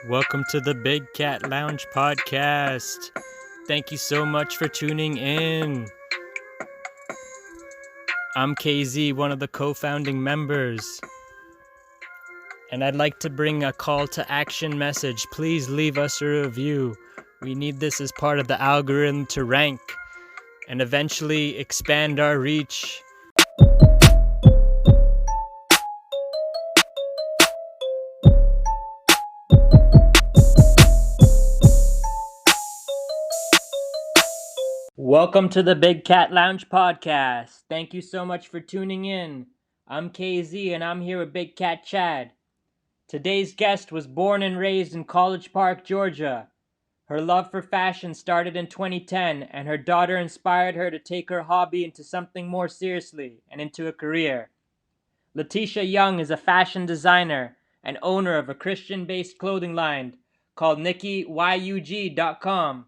Welcome to the Big Cat Lounge podcast. Thank you so much for tuning in. I'm KZ, one of the co-founding members. And I'd like to bring a call to action message. Please leave us a review. We need this as part of the algorithm to rank and eventually expand our reach. Welcome to the Big Cat Lounge podcast. Thank you so much for tuning in. I'm KZ and I'm here with Big Cat Chad. Today's guest was born and raised in College Park, Georgia. Her love for fashion started in 2010 and her daughter inspired her to take her hobby into something more seriously and into a career. LaTisha Young is a fashion designer and owner of a Christian-based clothing line called NIKKIYUG.com.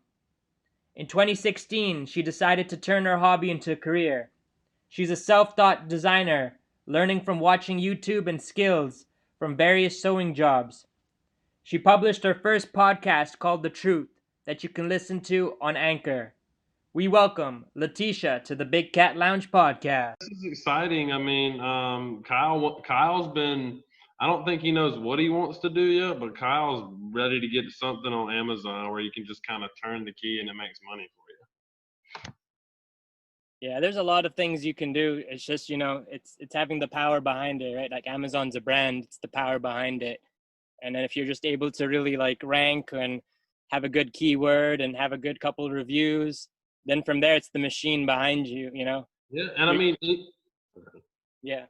In 2016, she decided to turn her hobby into a career. She's a self-taught designer, learning from watching YouTube and skills from various sewing jobs. She published her first podcast called The Truth that you can listen to on Anchor. We welcome LaTisha to the Big Cat Lounge podcast. This is exciting. I mean, Kyle's been, I don't think he knows what he wants to do yet, but Kyle's ready to get something on Amazon where you can just kind of turn the key and it makes money for you. Yeah, there's a lot of things you can do. It's just, it's having the power behind it, right? Like Amazon's a brand, it's the power behind it. And then if you're just able to really like rank and have a good keyword and have a good couple of reviews, then from there it's the machine behind you, Yeah, and I mean, yeah.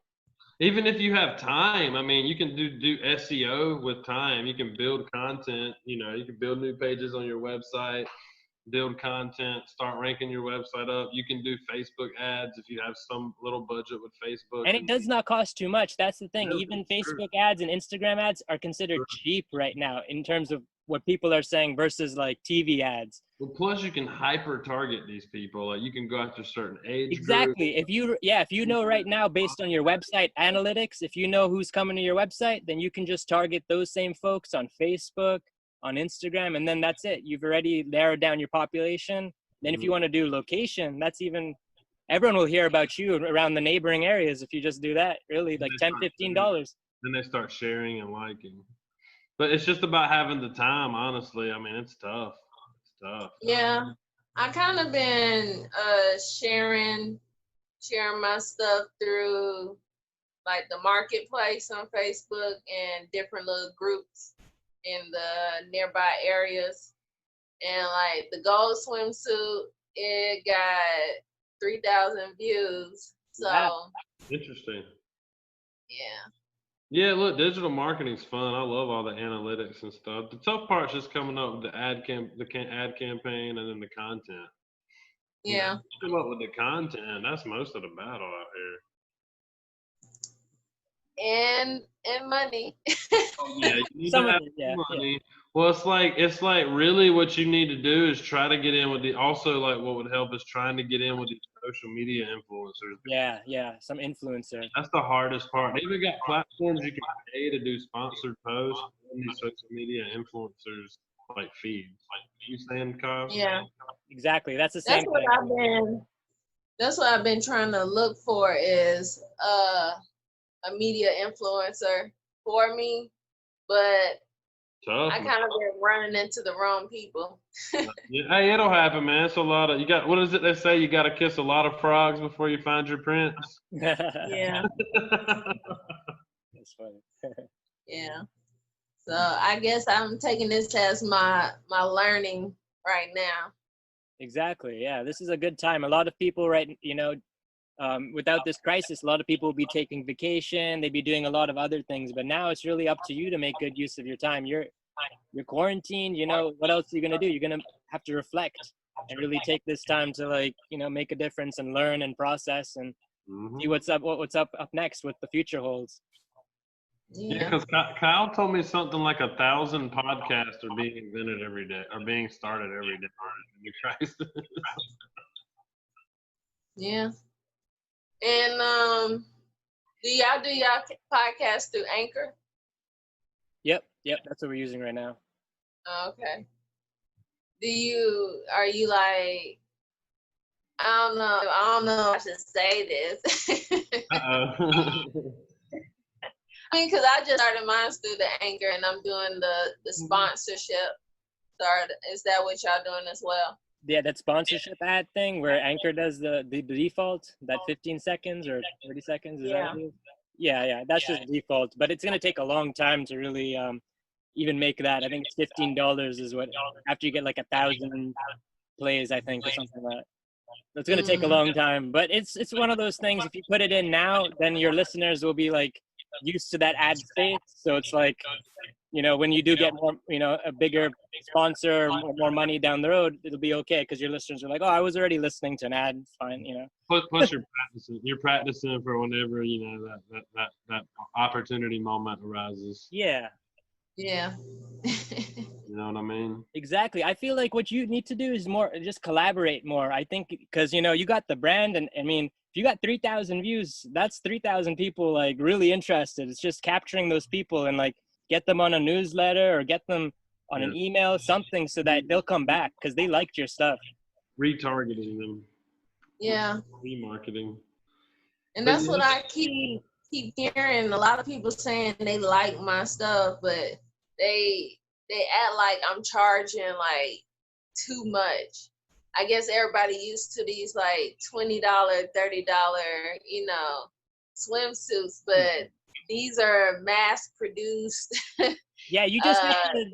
Even if you have time, I mean, you can do SEO with time. You can build content. You can build new pages on your website, build content, start ranking your website up. You can do Facebook ads if you have some little budget with Facebook. And it does not cost too much. That's the thing. No, Even sure. Facebook ads and Instagram ads are considered cheap right now in terms of what people are saying versus like TV ads. Well, plus you can hyper target these people. Like you can go after certain age Exactly. groups. If you know right now based on your website analytics, if you know who's coming to your website, then you can just target those same folks on Facebook, on Instagram, and then that's it. You've already narrowed down your population. Then if you want to do location, that's even, everyone will hear about you around the neighboring areas if you just do that. Really, like $10, $15. Then they start sharing and liking. But it's just about having the time, honestly. I mean, it's tough. It's tough. Yeah. I kind of been sharing my stuff through like the marketplace on Facebook and different little groups in the nearby areas. And like the gold swimsuit, it got 3,000 views. So Wow. Interesting. yeah. Yeah, look, digital marketing's fun. I love all the analytics and stuff. The tough part's just coming up with the ad campaign and then the content. Yeah. Come up with the content. That's most of the battle out here. And money. Yeah, you need Some to of have it, yeah. money. Well, it's like really what you need to do is try to get in with also like what would help is trying to get in with these social media influencers. Yeah. Some influencer. That's the hardest part. They even got platforms you can pay to do sponsored posts on these social media influencers like feeds. You saying, Kyle? Yeah. Exactly. That's the same thing. That's what I've been trying to look for is a media influencer for me, but Tough. I kind of been running into the wrong people. Yeah, hey, it'll happen, man. It's a lot of what is it they say? You got to kiss a lot of frogs before you find your prince. Yeah. That's funny. Yeah. So I guess I'm taking this as my learning right now. Exactly. Yeah, this is a good time. A lot of people, without this crisis, a lot of people will be taking vacation. They'd be doing a lot of other things. But now it's really up to you to make good use of your time. You're quarantined. What else are you gonna do? You're gonna have to reflect and really take this time to make a difference and learn and process and see what's up next, what the future holds. Yeah, because Kyle told me something like 1,000 podcasts are being invented every day, or being started every day in the crisis. Yeah. And do y'all podcast through Anchor? Yep. That's what we're using right now. Okay. Are you like, I don't know if I should say this. Uh-oh. I mean, because I just started mine through the Anchor, and I'm doing the sponsorship. Is that what y'all doing as well? Yeah, that sponsorship ad thing where Anchor does the default, that 15 seconds or 30 seconds, is that Yeah. what it is? Yeah, that's just default, but it's gonna take a long time to really even make that. I think it's $15 is what, after you get like 1,000 plays, I think, or something like that. So it's gonna take a long time, but it's one of those things. If you put it in now, then your listeners will be like used to that ad space. So it's like, when you do get more, a bigger sponsor, more money down the road, it'll be okay because your listeners are like, oh, I was already listening to an ad. It's fine. Plus, you're practicing. You're practicing for whenever that opportunity moment arises. Yeah. Yeah. You know what I mean? Exactly. I feel like what you need to do is just collaborate more. I think because you got the brand, and I mean, if you got 3,000 views, that's 3,000 people like really interested. It's just capturing those people and like get them on a newsletter or get them on an email, something, so that they'll come back because they liked your stuff. Retargeting them. Yeah. Remarketing. And that's what I keep hearing. A lot of people saying they like my stuff, but they act like I'm charging like too much. I guess everybody used to these like $20, $30, swimsuits, but these are mass produced. Yeah, you just have to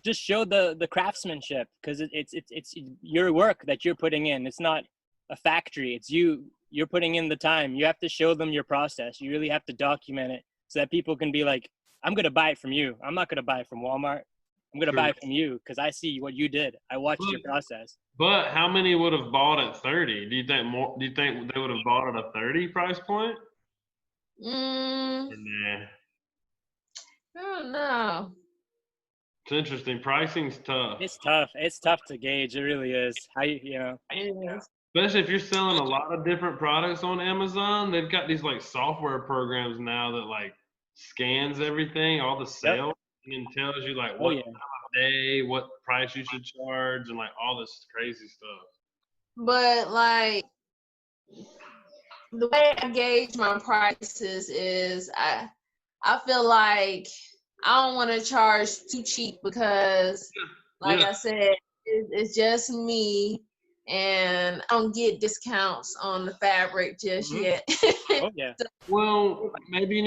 just show the craftsmanship, because it's your work that you're putting in. It's not a factory. It's you're putting in the time. You have to show them your process. You really have to document it so that people can be like, I'm gonna buy it from you. I'm not gonna buy it from Walmart. I'm gonna buy it from you because I see what you did. I watched your process. But how many would have bought at 30? Do you think more? Do you think they would have bought at a 30 price point? Nah. I don't know. It's interesting. Pricing's tough. It's tough. It's tough to gauge. It really is. How Especially if you're selling a lot of different products on Amazon, they've got these like software programs now that like scans everything, all the sales, and then tells you like what time of day, what price you should charge, and like all this crazy stuff. But like the way I gauge my prices is I feel like I don't want to charge too cheap because, like I said, it's just me, and I don't get discounts on the fabric just yet. Oh yeah. Well, maybe you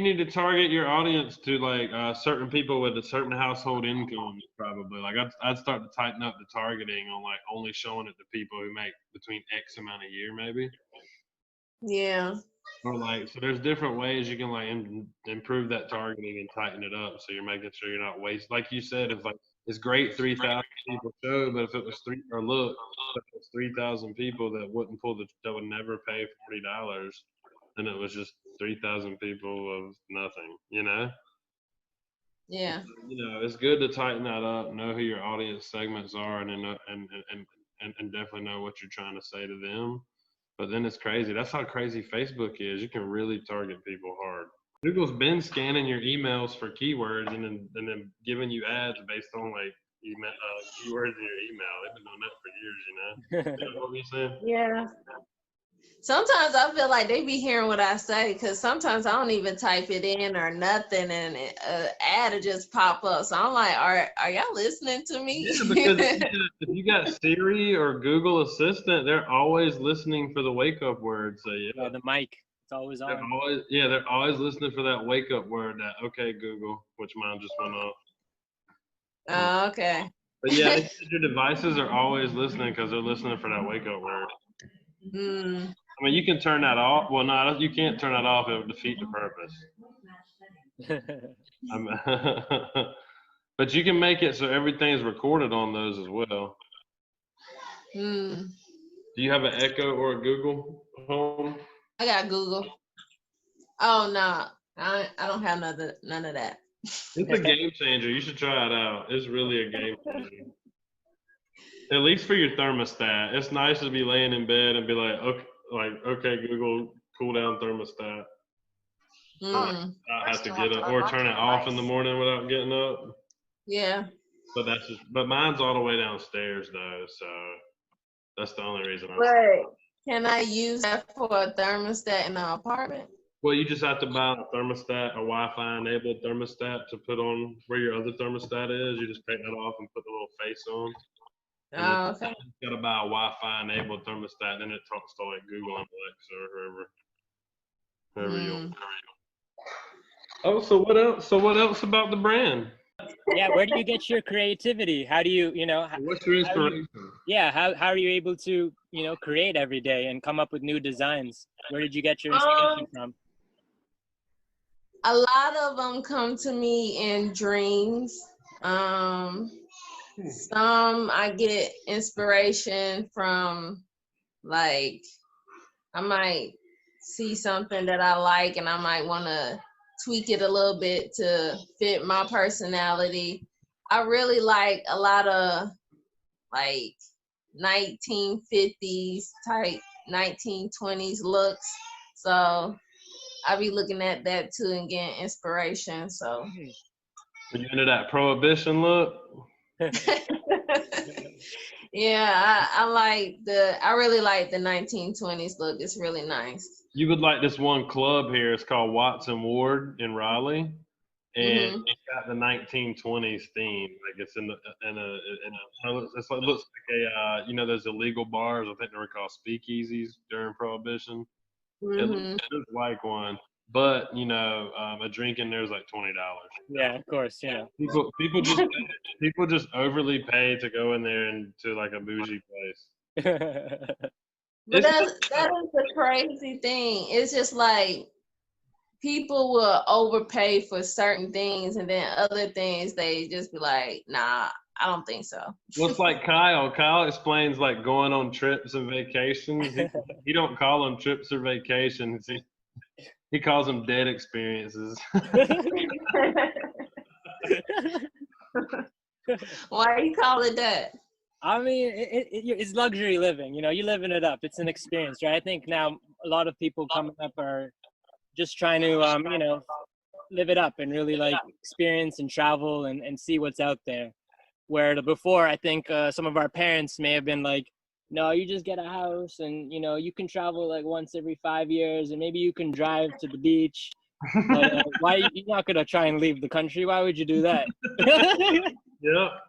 need to target your audience to like certain people with a certain household income. Probably like I'd start to tighten up the targeting on like only showing it to people who make between X amount a year, maybe. Yeah. Or like, so there's different ways you can like improve that targeting and tighten it up, so you're making sure you're not wasting. Like you said, it's great 3,000 people show, but if it was 3,000 people that that would never pay $40, then it was just 3,000 people of nothing, Yeah. It's good to tighten that up, know who your audience segments are, and definitely know what you're trying to say to them. But then it's crazy. That's how crazy Facebook is. You can really target people hard. Google's been scanning your emails for keywords and then giving you ads based on like keywords in your email. They've been doing that for years, You know what I'm saying? Yeah. Sometimes I feel like they be hearing what I say, because sometimes I don't even type it in or nothing, and ad will just pop up. So I'm like, are y'all listening to me? Yeah, because if you got Siri or Google Assistant, they're always listening for the wake up word. So yeah, the mic, it's always on. They're always listening for that wake up word. That okay, Google, which mine just went off. Oh, okay. But yeah, your devices are always listening because they're listening for that wake up word. I mean, you can turn that off. Well, no, you can't turn that off. It would defeat the purpose. But you can make it so everything's recorded on those as well. Do you have an Echo or a Google Home? I got Google. Oh no, I don't have none of that. It's a game changer. You should try it out. It's really a game changer. At least for your thermostat. It's nice to be laying in bed and be like, okay, Google, cool down thermostat. I have to get up or turn it off in the morning without getting up. Yeah. But mine's all the way downstairs though, so that's the only reason But can I use that for a thermostat in the apartment? Well, you just have to buy a thermostat, a Wi-Fi enabled thermostat to put on where your other thermostat is. You just take that off and put the little face on. And then Oh, okay. you gotta buy a Wi-Fi enabled thermostat, then it talks to like Google and Alexa or whoever you want. Mm. Oh, so what else? So what else about the brand? Yeah, where do you get your creativity? How do you, What's your how do you, inspiration? yeah, how are you able to, create every day and come up with new designs? Where did you get your Um, inspiration from? a lot of them come to me in dreams. Some I get inspiration from, like, I might see something that I like and I might want to tweak it a little bit to fit my personality. I really like a lot of like 1950s type, 1920s looks. So I be looking at that too and getting inspiration. So Are you into that prohibition look? yeah, I really like the 1920s look. It's really nice. You would like this one club here. It's called Watson Ward in Raleigh, and Hmm. it's got the 1920s theme. Like it's in it's like looks like those illegal bars. I think they were called speakeasies during Prohibition. Hmm. It looks like one, but a drink in there is like $20. Yeah, of course, People just overly pay to go in there and to like a bougie place. But It's that is the crazy thing. It's just like people will overpay for certain things, and then other things they just be like, "Nah, I don't think so." Well, it's like Kyle. Kyle explains like going on trips and vacations. He don't call them trips or vacations. He calls them dead experiences. Why you call it that? I mean, it's luxury living. You're living it up. It's an experience, right? I think now a lot of people coming up are just trying to, live it up and really like experience and travel and see what's out there. Where before, I think some of our parents may have been like, no, you just get a house and, you can travel like once every 5 years and maybe you can drive to the beach. But why you're not going to try and leave the country? Why would you do that?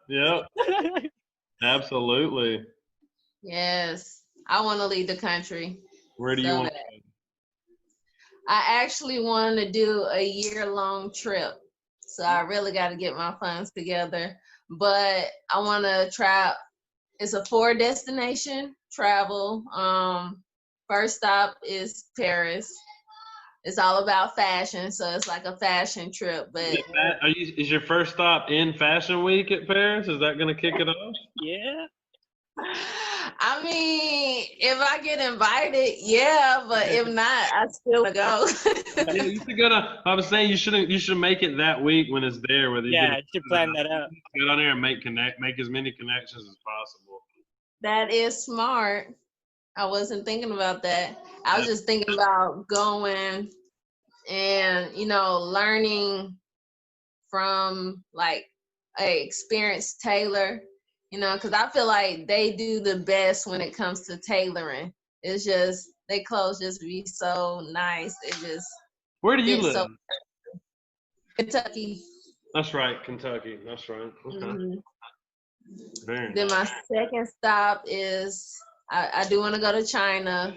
Yep. Absolutely. Yes, I want to leave the country. Where do you So want bad. I actually want to do a year-long trip. So I really got to get my funds together. But I want to try. It's a 4 destination travel. First stop is Paris. It's all about fashion, so it's like a fashion trip. But Is your first stop in Fashion Week at Paris? Is that going to kick it off? Yeah. I mean, if I get invited, yeah. But if not, I still want to go. Yeah, you should go to. I was saying you should make it that week when it's there. Whether you Yeah, you should plan that out. get on there and make as many connections as possible. That is smart. I wasn't thinking about that. I was just thinking about going and, learning from like a experienced tailor, because I feel like they do the best when it comes to tailoring. It's just, they clothes just be so nice. It just. Where do you live? So, Kentucky. That's right, Kentucky. That's right. Okay. Mm-hmm. Very Then nice. my second stop is I do want to go to China.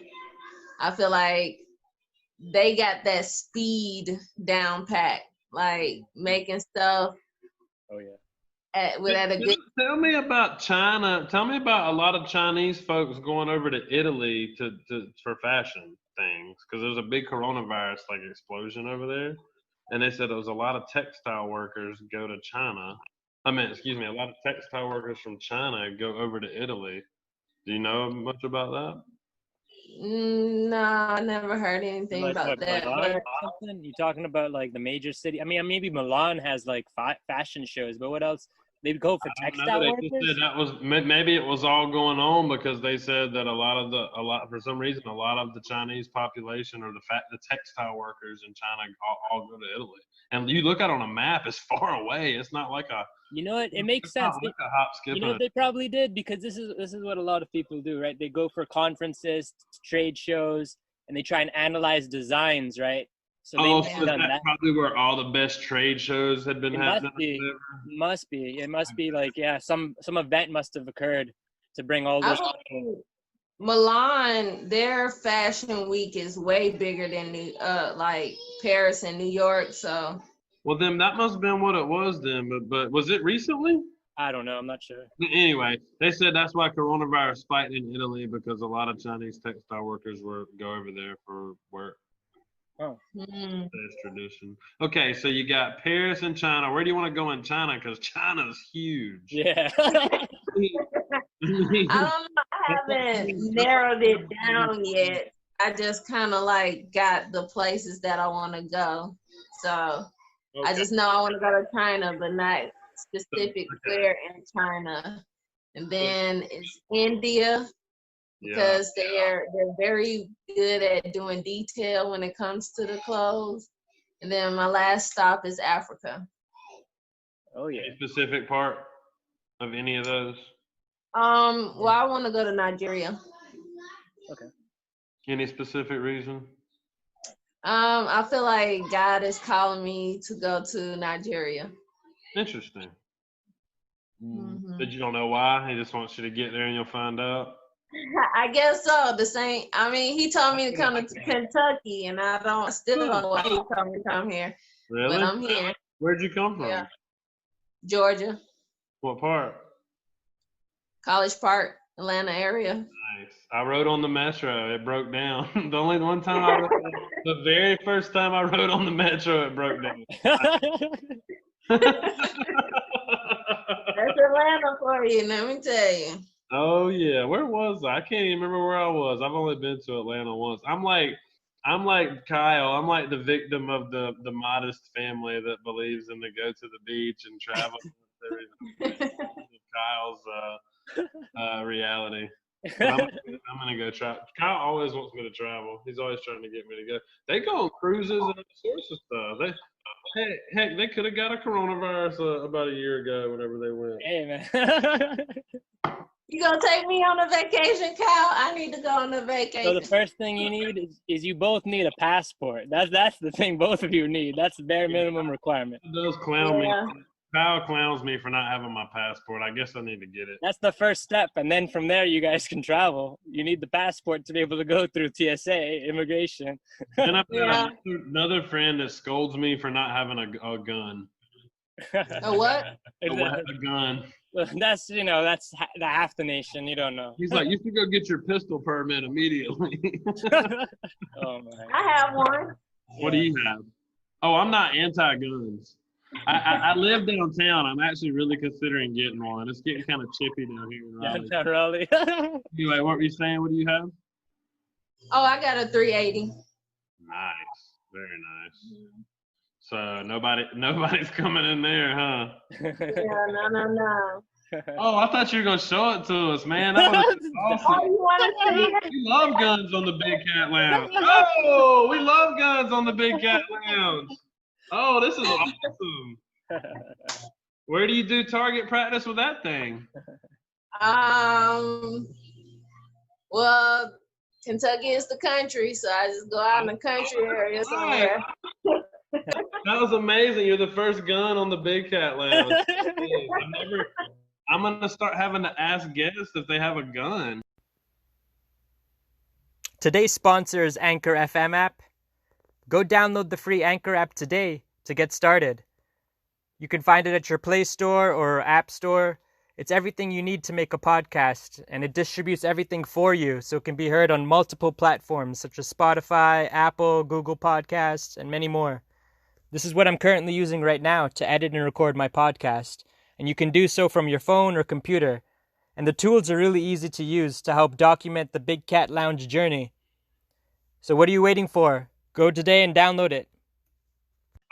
I feel like they got that speed down pat, like making stuff. Oh yeah. At a good. Tell me about China. Tell me about a lot of Chinese folks going over to Italy for fashion things because there's a big coronavirus like explosion over there, and they said there was a lot of textile workers go to China. I mean, excuse me, a lot of textile workers from China go over to Italy. Do you know much about that? No, I never heard anything Like about what, that. Milan But or something? You talking about like the major city? I mean, maybe Milan has like fashion shows, but what else? They go for I don't know. textile They just workers? said that was maybe it was all going on because they said that a lot for some reason a lot of the Chinese population or the textile workers in China all go to Italy. And you look at it on a map, it's far away. It's not like a You know what? It makes it's not sense. like a hop, skip, You know and what they probably did, because this is what a lot of people do, right? They go for conferences, trade shows, and they try and analyze designs, right? So they oh, might so have is done that that. probably where all the best trade shows had been It must happening? be. Must be. It must be like, yeah, some event must have occurred to bring all I this. believe Milan, their fashion week is way bigger than like Paris and New York. So Well, then that must have been what it was then. But was it recently? I don't know. I'm not sure. Anyway, they said that's why coronavirus spiked in Italy because a lot of Chinese textile workers go over there for work. Oh. mm. That's tradition. Okay, so you got Paris and China. Where do you want to go in China? Because China's huge. Yeah. I don't know. I haven't narrowed it down yet. I just kind of like got the places that I want to go. So I just know I want to go to China, but not specific where in China. And then it's India because they're very good at doing detail when it comes to the clothes. And then my last stop is Africa. Oh yeah. Any specific part of any of those? Well, I want to go to Nigeria. Okay. Any specific reason? I feel like God is calling me to go to Nigeria. Interesting. Mm-hmm. But you don't know why? He just wants you to get there and you'll find out. I guess so. The same. I mean, he told me to come to Kentucky, and I still don't know why he told me to come here. Really? But I'm here. Where'd you come from? Yeah. Georgia, What part? College Park, Atlanta area. Nice. I rode on the metro. It broke down. The only one time the very first time I rode on the metro, it broke down. That's Atlanta for you, let me tell you. Oh yeah, where was I? I can't even remember where I was. I've only been to Atlanta once. I'm like Kyle. I'm like the victim of the modest family that believes in the go to the beach and travel. Kyle's reality. But I'm gonna go try. Kyle always wants me to travel. He's always trying to get me to go. They go on cruises and all sorts of stuff. Heck, they could have got a coronavirus about a year ago whenever they went. Hey man. You gonna take me on a vacation, Kyle? I need to go on a vacation. So the first thing you need is you both need a passport. That's the thing both of you need. That's the bare minimum requirement. It does clown me. Kyle clowns me for not having my passport. I guess I need to get it. That's the first step, and then from there you guys can travel. You need the passport to be able to go through TSA, immigration. Then I've got another friend that scolds me for not having a gun. A what? A gun. That's that's the half the nation. You don't know. He's like, you should go get your pistol permit immediately. Oh my. I have one. What do you have? Oh, I'm not anti-guns. I live downtown. I'm actually really considering getting one. It's getting kind of chippy down here in Raleigh. Downtown Raleigh. Anyway, what were you saying? What do you have? Oh, I got a 380. Nice, very nice. So nobody's coming in there, huh? Yeah, no. Oh, I thought you were gonna show it to us, man. That was awesome. Oh, you want to see it? We love guns on the Big Cat Lounge. Oh, we love guns on the Big Cat Lounge. Oh, this is awesome. Where do you do target practice with that thing? Well, Kentucky is the country, so I just go out in the country area somewhere. That was amazing. You're the first gun on the Big Cat Lounge. I'm gonna start having to ask guests if they have a gun. Today's sponsor is Anchor FM app. Go download the free Anchor app today to get started. You can find it at your Play Store or App Store. It's everything you need to make a podcast, and it distributes everything for you so it can be heard on multiple platforms such as Spotify, Apple, Google Podcasts, and many more. This is what I'm currently using right now to edit and record my podcast, and you can do so from your phone or computer. And the tools are really easy to use to help document the Big Cat Lounge journey. So what are you waiting for? Go today and download it.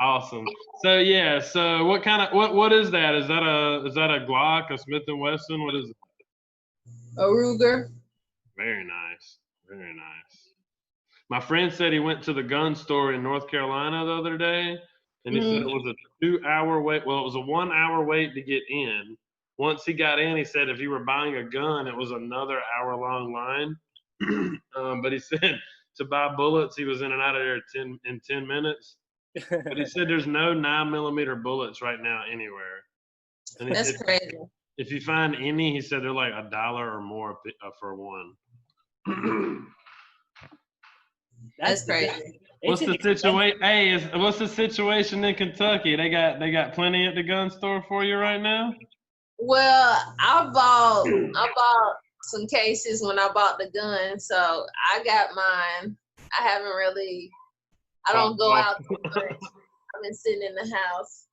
Awesome. So yeah. So what kind of what is that? Is that a Glock, a Smith and Wesson? What is it? A Ruger. Very nice. Very nice. My friend said he went to the gun store in North Carolina the other day, and he said it was a 2-hour wait. Well, it was a 1-hour wait to get in. Once he got in, he said if you were buying a gun, it was another hour-long line. But he said to buy bullets, he was in and out of there in 10 minutes. But he said there's no 9mm bullets right now anywhere. And he That's said, crazy. if you find any, he said they're like $1 or more for one. That's crazy. What's the situation? Hey, what's the situation in Kentucky? They got plenty at the gun store for you right now. Well, I bought some cases when I bought the gun, so I got mine. I haven't really. I don't go out too much. I've been sitting in the house.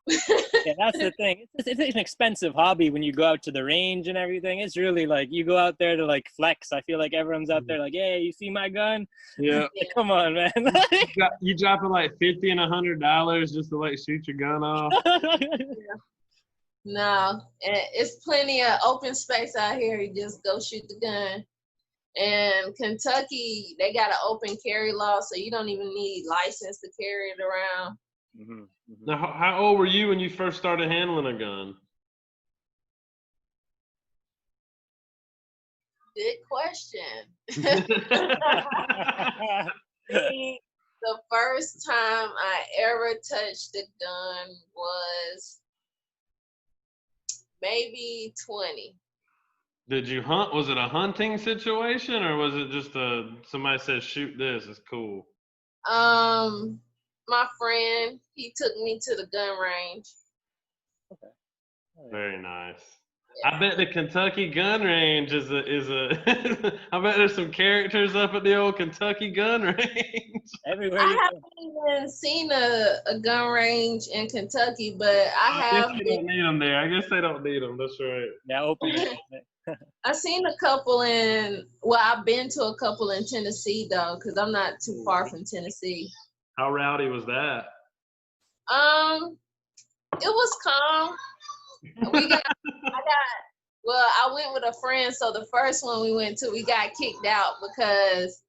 Yeah, that's the thing. It's an expensive hobby when you go out to the range and everything. It's really like you go out there to like flex. I feel like everyone's out there like, hey, you see my gun? Yeah. Come on, man. You dropping like $50 and $100 just to like shoot your gun off. Yeah. No, it's plenty of open space out here. You just go shoot the gun. And Kentucky, they got an open carry law, so you don't even need license to carry it around. Mm-hmm, mm-hmm. Now, how old were you when you first started handling a gun? Good question. The first time I ever touched a gun was maybe 20. Did you hunt? Was it a hunting situation, or was it just somebody said shoot this? It's cool. My friend, he took me to the gun range. Okay. Very nice. I bet the Kentucky gun range is a I bet there's some characters up at the old Kentucky gun range. Everywhere I you haven't even seen a gun range in Kentucky, but I guess have. they don't need them there. I guess they don't need them. That's right. Yeah, open. I've seen a couple I've been to a couple in Tennessee though, because I'm not too far from Tennessee. How rowdy was that? It was calm. I went with a friend, so the first one we went to, we got kicked out because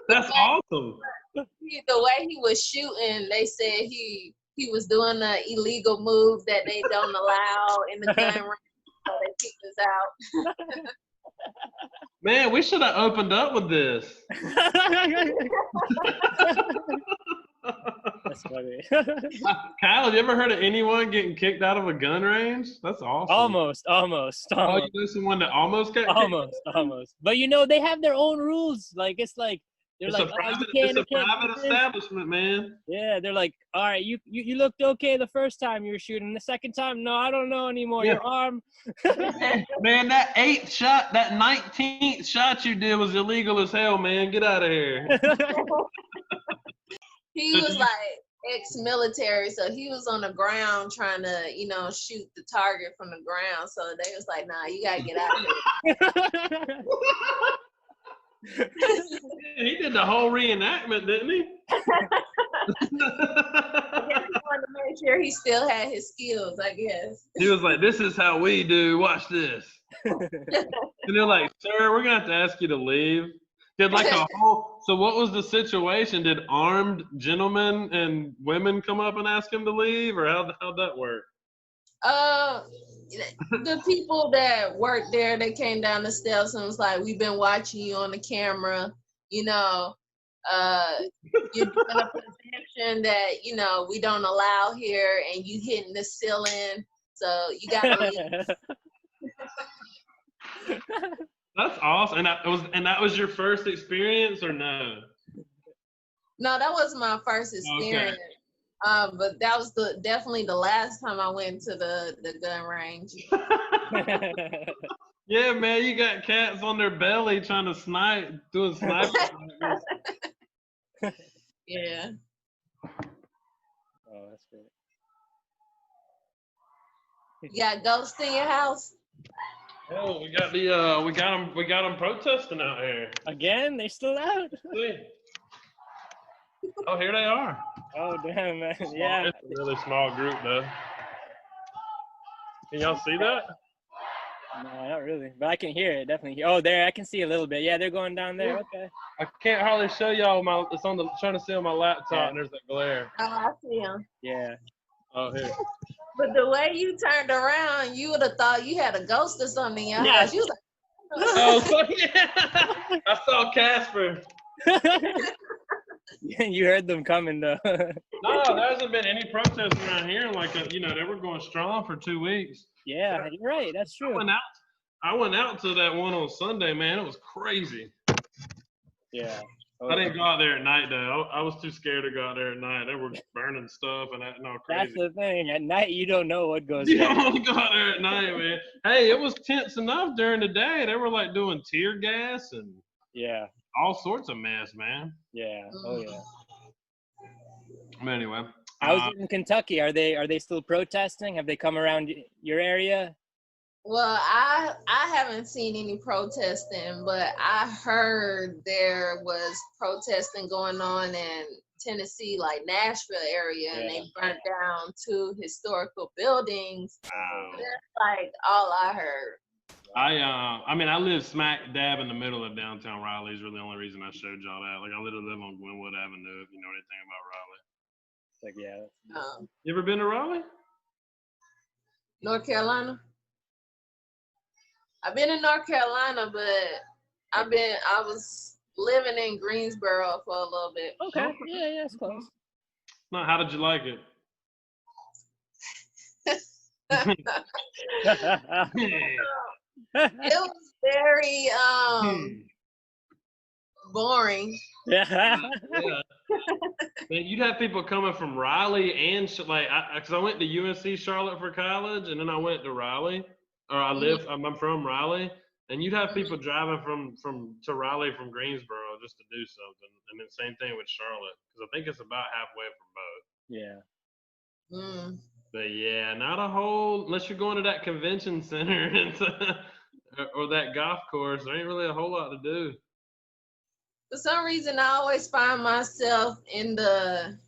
That's awesome. the way he was shooting, they said he was doing an illegal move that they don't allow in the gun range, so they kicked us out. Man, we should have opened up with this. That's funny. Kyle, have you ever heard of anyone getting kicked out of a gun range? That's awesome. Almost. Oh, you know someone that almost got kicked? Almost. But you know, they have their own rules. Like it's like they're like, it's a private establishment, man. Yeah, they're like, all right, you looked okay the first time you were shooting. The second time, no, I don't know anymore. Yeah. Your arm. Man, that 19th shot you did was illegal as hell, man. Get out of here. He was like ex-military, so he was on the ground trying to, shoot the target from the ground. So they was like, nah, you gotta get out of here. He did the whole reenactment, didn't he? He wanted to make sure he still had his skills, I guess. He was like, this is how we do. Watch this. And they're like, sir, we're going to have to ask you to leave. Did like so what was the situation? Did armed gentlemen and women come up and ask him to leave, or how'd that work? The people that worked there, they came down the steps and was like, we've been watching you on the camera, you're doing a position that, we don't allow here, and you hitting the ceiling, so you gotta leave. That's awesome. And that was your first experience, or no? No, that was my first experience. Okay. But that was definitely the last time I went to the gun range. Yeah, man, you got cats on their belly trying to doing sniper. Yeah. Oh, that's great. You got ghosts in your house? Oh, we got them protesting out here. Again? They still out? Oh, here they are. Oh damn, man. Small- Yeah. It's a really small group though. Can y'all see that? No, not really. But I can hear it, definitely. Oh, there, I can see a little bit. Yeah, they're going down there. Okay. I can't hardly show y'all my. It's on the trying to see on my laptop, Yeah. and there's that glare. Oh, I see him. Yeah. Oh, here. But the way you turned around, you would have thought you had a ghost or something in your Yeah. house. You was like, Oh, yeah. I saw Casper. You heard them coming though. No, there hasn't been any protests around here. Like, they were going strong for 2 weeks. Yeah, you're right. That's I true. went out to that one on Sunday, man. It was crazy. Yeah. Oh, I didn't go out there at night though. I was too scared to go out there at night. They were burning stuff and acting all That's crazy. the thing. At night, you don't know what goes You on. don't want to go out there at night, man. Hey, it was tense enough during the day. They were like doing tear gas and Yeah. all sorts of mess, man. Yeah. Oh yeah. But anyway, How's it in Kentucky? Are they still protesting? Have they come around your area? well, I haven't seen any protesting, but I heard there was protesting going on in Tennessee, like Nashville area, and they burnt down 2 historical buildings. wow. That's like all I heard. I live smack dab in the middle of downtown Raleigh. Is really the only reason I showed y'all that. Like, I literally live on Glenwood Avenue. If you know anything about Raleigh. Like yeah. You ever been to Raleigh? North Carolina. I've been in North Carolina, but I was living in Greensboro for a little bit. Okay. Yeah, it's close. No, how did you like it? It was very boring. Yeah. Yeah. Man, you'd have people coming from Raleigh and because I went to UNC Charlotte for college, and then I went to Raleigh, or I'm from Raleigh, and you'd have people driving to Raleigh from Greensboro just to do something, and then same thing with Charlotte, because I think it's about halfway from both. Yeah. Mm. But yeah, not a whole unless you're going to that convention center or that golf course. There ain't really a whole lot to do. For some reason, I always find myself in the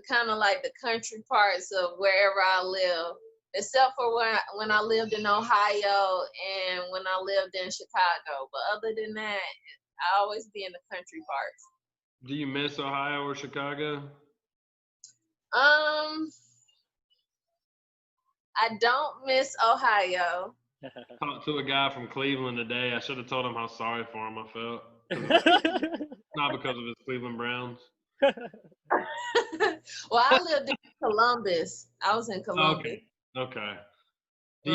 kind of like the country parts of wherever I live, except for when I lived in Ohio and when I lived in Chicago. But other than that, I always be in the country parts. Do you miss Ohio or Chicago? I don't miss Ohio. Talked to a guy from Cleveland today. I should have told him how sorry for him I felt. Not because of his Cleveland Browns. Well, I lived in Columbus. I was in Columbus. Okay. Do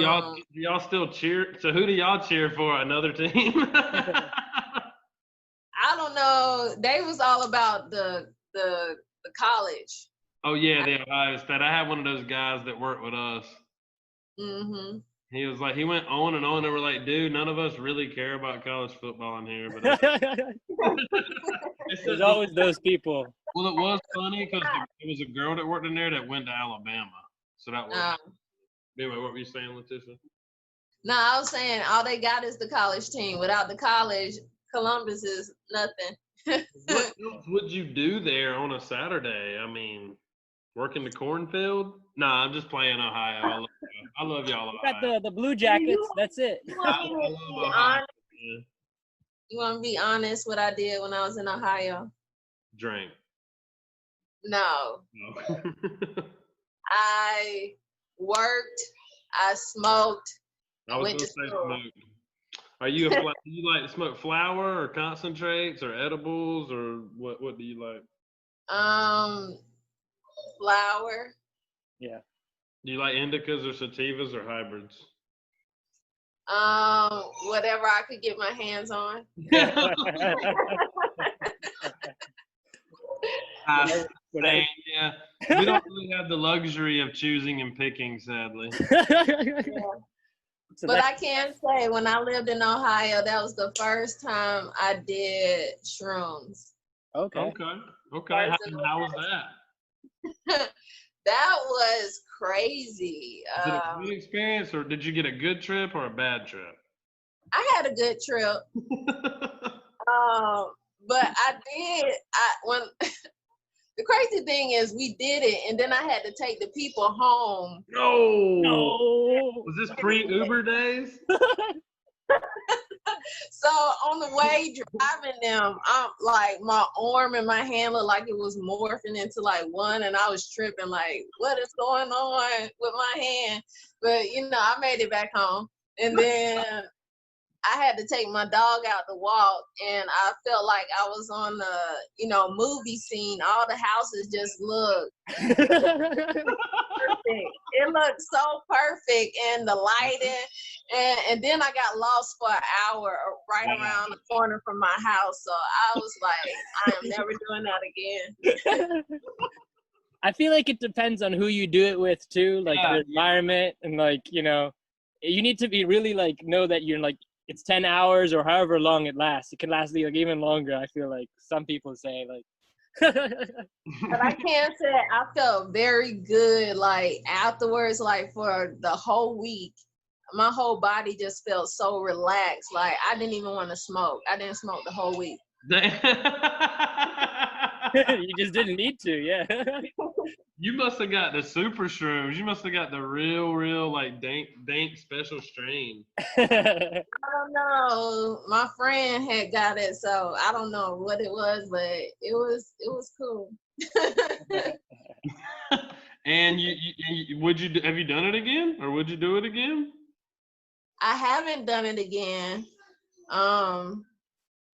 y'all still cheer? So who do y'all cheer for? Another team? I don't know. They was all about the college. Oh yeah, the Ohio State. I had one of those guys that worked with us. Mm-hmm. He was like, he went on and on. And we're like, dude, none of us really care about college football in here. But there's always those people. Well, it was funny because there was a girl that worked in there that went to Alabama. So that was. Anyway, what were you saying, LaTisha? No, I was saying all they got is the college team. Without the college, Columbus is nothing. What else would you do there on a Saturday? I mean, work in the cornfield? Nah, I'm just playing Ohio. I love y'all. Got the Blue Jackets. That's it. You want to be honest? What I did when I was in Ohio? Drink. No. No. I worked. I smoked. I was going to say smoke. Do you like to smoke flower or concentrates or edibles or what do you like? Flower. Yeah. Do you like indicas or sativas or hybrids? Whatever I could get my hands on. Yeah. We don't really have the luxury of choosing and picking, sadly. Yeah. But I can say when I lived in Ohio, that was the first time I did shrooms. Okay. How was that? That was crazy. Was it a good experience, or did you get a good trip or a bad trip? I had a good trip. But I did. the crazy thing is we did it, and then I had to take the people home. No. No. Was this pre-Uber days? So on the way driving them, I'm like, my arm and my hand looked like it was morphing into like one, and I was tripping like, what is going on with my hand? But you know, I made it back home, and then I had to take my dog out to walk, and I felt like I was on the, you know, movie scene. All the houses just looked perfect. It looked so perfect, and the lighting, and then I got lost for an hour right around the corner from my house. So I was like, I am never doing that again. I feel like it depends on who you do it with too, like the environment, and like, you know, you need to be really like know that you're like, it's 10 hours or however long it lasts. It can last like even longer. I feel like some people say like. But I can say I felt very good like afterwards, like for the whole week. My whole body just felt so relaxed. Like I didn't even want to smoke. I didn't smoke the whole week. You just didn't need to, yeah. You must have got the super shrooms. You must have got the real like dank special strain. I don't know. My friend had got it, so I don't know what it was, but it was cool. And have you done it again, or would you do it again? I haven't done it again.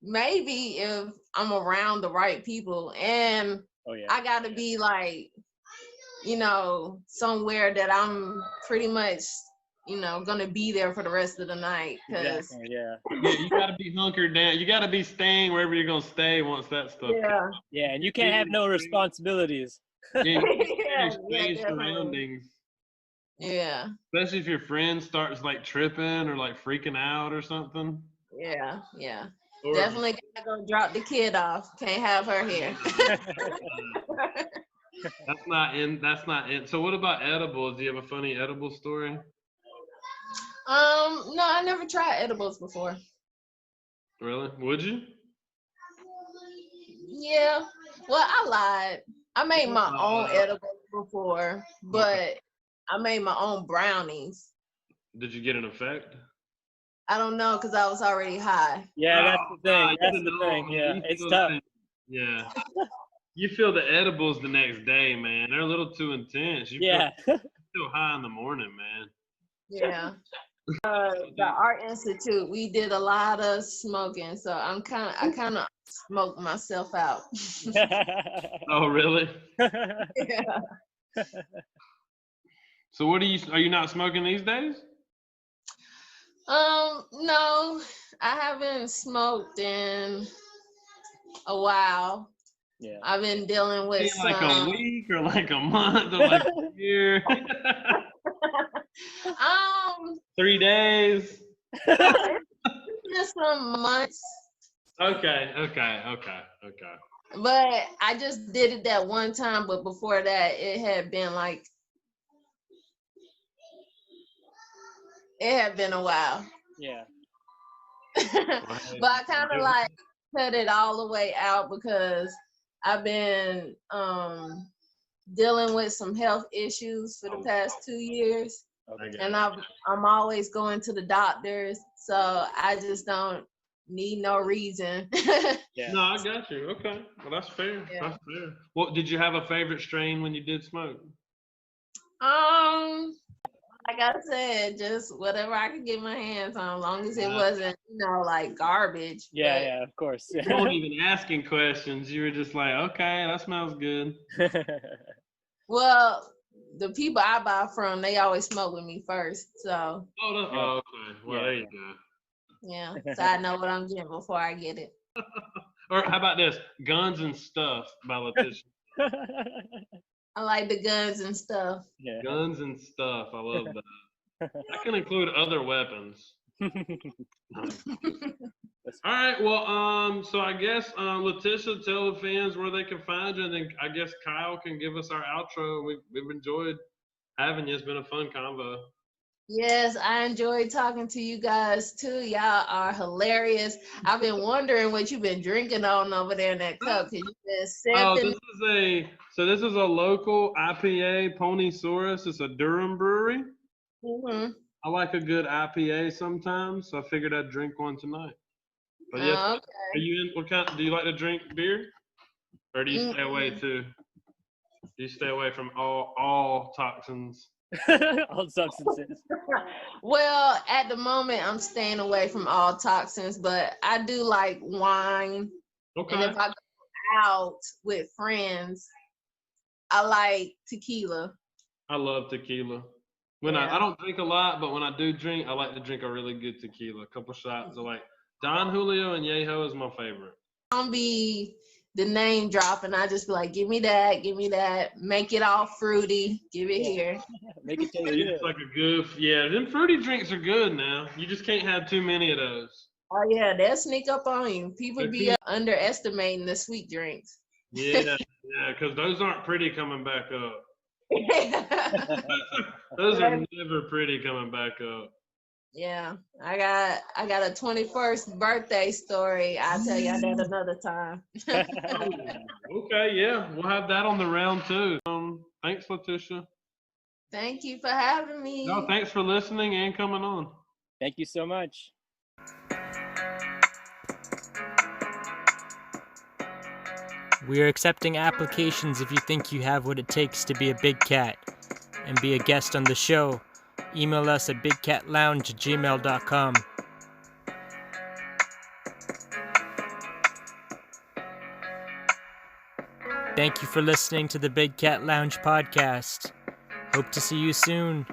Maybe if I'm around the right people, and I got to be like, you know, somewhere that I'm pretty much, you know, gonna be there for the rest of the night. Exactly, yeah, you gotta be hunkered down. You gotta be staying wherever you're gonna stay once that stuff comes. Yeah, and you can't have no responsibilities. Yeah, strange surroundings. Yeah. Especially if your friend starts like tripping or like freaking out or something. Yeah. Or definitely gotta go drop the kid off. Can't have her here. That's not in. So what about edibles? Do you have a funny edible story? No, I never tried edibles before. Really? Would you? Yeah. Well, I lied. I made my own edibles before, but I made my own brownies. Did you get an effect? I don't know, because I was already high. Yeah, that's the thing. That's the thing. Yeah, it's tough. Yeah. You feel the edibles the next day, man. They're a little too intense. You feel high in the morning, man. Yeah. The Art Institute, we did a lot of smoking, so I kind of smoked myself out. Oh, really? Yeah. So are you not smoking these days? No, I haven't smoked in a while. Yeah. I've been dealing with like a week or like a month or like a year. 3 days. Just some months. Okay. But I just did it that one time, but before that it had been a while. Yeah. But I kind of like cut it all the way out because I've been dealing with some health issues for the past 2 years. And I'm always going to the doctors, so I just don't need no reason. Yeah. No, I got you. Okay. Well, that's fair. Yeah. That's fair. Well, did you have a favorite strain when you did smoke? Like I said, just whatever I could get my hands on, as long as it wasn't, like garbage. Yeah, of course. You weren't even asking questions. You were just like, okay, that smells good. Well, the people I buy from, they always smoke with me first, so. Okay. Well, there you go. Yeah, so I know what I'm getting before I get it. Or how about this? Guns and Stuff by LaTisha. I like the guns and stuff. Yeah. Guns and stuff. I love that. That can include other weapons. All right. Well, so I guess LaTisha, tell the fans where they can find you, and then I guess Kyle can give us our outro. We've enjoyed having you. It's been a fun convo. Yes, I enjoyed talking to you guys too. Y'all are hilarious. I've been wondering what you've been drinking on over there in that cup because you've been Oh, sipping. this is a local IPA, Ponysaurus. It's a Durham brewery. Mhm. I like a good IPA sometimes, so I figured I'd drink one tonight. But yes, Oh, are you in? What kind? Do you like to drink beer, or do you okay. stay away too? Do you stay away from all toxins? All substances. Well, at the moment, I'm staying away from all toxins, but I do like wine. And Okay. if I go out with friends, I like tequila. I love tequila. When I Yeah. don't drink a lot, but when I do drink, I like to drink a really good tequila. A couple shots of like Don Julio and Yeho is my favorite. I don't be the name dropping. I just be like, give me that. Make it all fruity. Give it here. Make it taste So you good. just like a goof. Yeah, them fruity drinks are good now. You just can't have too many of those. Oh yeah, they'll sneak up on you. People They're be too- underestimating the sweet drinks. yeah, because those aren't pretty coming back up. Those are never pretty coming back up. Yeah, I got a 21st birthday story. I'll tell you that another time. Okay, yeah, we'll have that on the round too. Thanks, LaTisha. Thank you for having me. No, thanks for listening and coming on. Thank you so much. We are accepting applications if you think you have what it takes to be a big cat and be a guest on the show. Email us at bigcatlounge@gmail.com. Thank you for listening to the Big Cat Lounge podcast. Hope to see you soon.